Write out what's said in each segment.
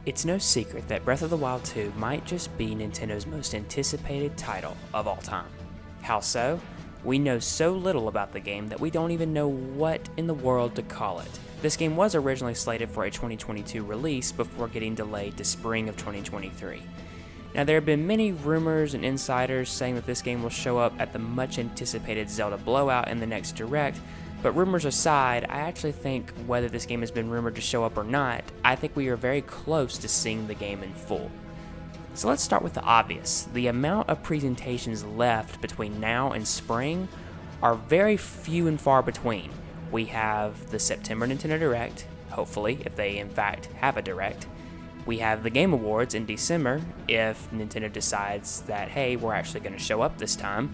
It's no secret that Breath of the Wild 2 might just be Nintendo's most anticipated title of all time. How so? We know so little about the game that we don't even know what in the world to call it. This game was originally slated for a 2022 release before getting delayed to spring of 2023. Now, there have been many rumors and insiders saying that this game will show up at the much anticipated Zelda Blowout in the next Direct, but rumors aside, I actually think whether this game has been rumored to show up or not, I think we are very close to seeing the game in full. So let's start with the obvious. The amount of presentations left between now and spring are very few and far between. We have the September Nintendo Direct, hopefully, if they in fact have a Direct. We have the Game Awards in December, if Nintendo decides that, hey, we're actually going to show up this time.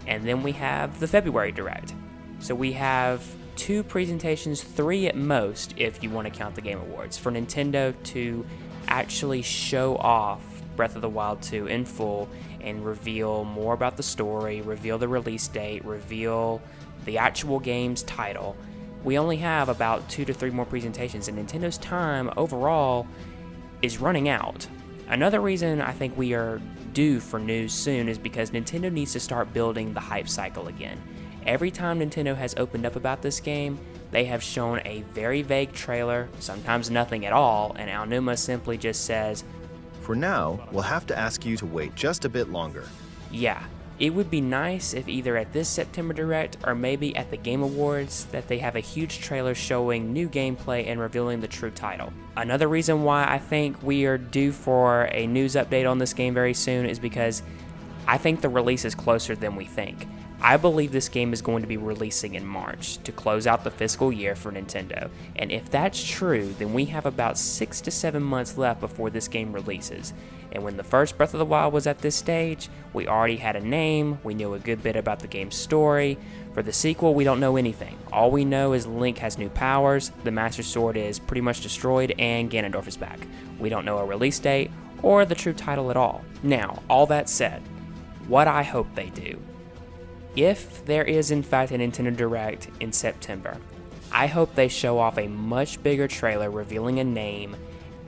And then we have the February Direct. So we have 2 presentations, 3 at most, if you want to count the Game Awards, for Nintendo to actually show off Breath of the Wild 2 in full and reveal more about the story, reveal the release date, reveal the actual game's title. We only have about 2 to 3 more presentations, and Nintendo's time overall is running out. Another reason I think we are due for news soon is because Nintendo needs to start building the hype cycle again. Every time Nintendo has opened up about this game, they have shown a very vague trailer, sometimes nothing at all, and Aonuma simply just says, "For now, we'll have to ask you to wait just a bit longer." Yeah, it would be nice if either at this September Direct or maybe at the Game Awards that they have a huge trailer showing new gameplay and revealing the true title. Another reason why I think we are due for a news update on this game very soon is because I think the release is closer than we think. I believe this game is going to be releasing in March to close out the fiscal year for Nintendo, and if that's true, then we have about 6 to 7 months left before this game releases. And when the first Breath of the Wild was at this stage, we already had a name, we knew a good bit about the game's story. For the sequel, we don't know anything. All we know is Link has new powers, the Master Sword is pretty much destroyed, and Ganondorf is back. We don't know a release date or the true title at all. Now, all that said, what I hope they do, if there is in fact a Nintendo Direct in September, I hope they show off a much bigger trailer revealing a name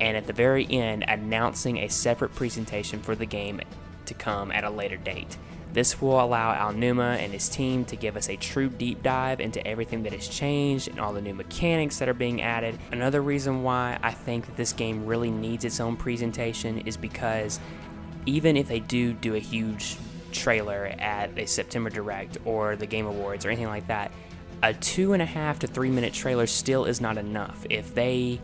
and at the very end announcing a separate presentation for the game to come at a later date. This will allow Aonuma and his team to give us a true deep dive into everything that has changed and all the new mechanics that are being added. Another reason why I think that this game really needs its own presentation is because even if they do a huge trailer at a September Direct or the Game Awards or anything like that, a 2.5 to 3 minute trailer still is not enough. If they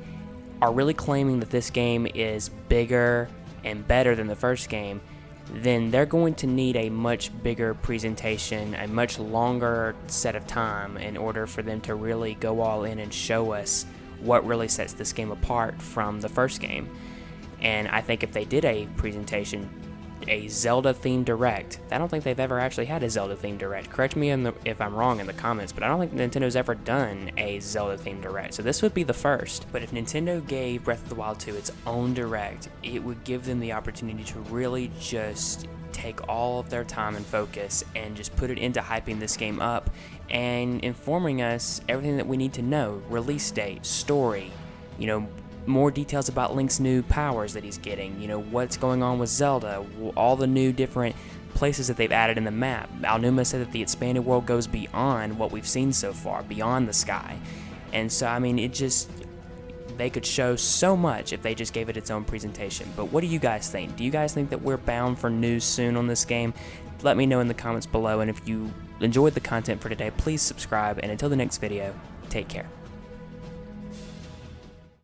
are really claiming that this game is bigger and better than the first game, then they're going to need a much bigger presentation, a much longer set of time in order for them to really go all in and show us what really sets this game apart from the first game. And I think if they did a presentation, a Zelda-themed Direct, I don't think they've ever actually had a Zelda-themed Direct. Correct me if I'm wrong in the comments, but I don't think Nintendo's ever done a Zelda-themed Direct, so this would be the first. But if Nintendo gave Breath of the Wild 2 its own Direct, it would give them the opportunity to really just take all of their time and focus and just put it into hyping this game up and informing us everything that we need to know. Release date, story, more details about Link's new powers that he's getting, what's going on with Zelda, all the new different places that they've added in the map. Aonuma said that the expanded world goes beyond what we've seen so far, beyond the sky. And so, they could show so much if they just gave it its own presentation. But what do you guys think? Do you guys think that we're bound for news soon on this game? Let me know in the comments below, and if you enjoyed the content for today, please subscribe, and until the next video, take care.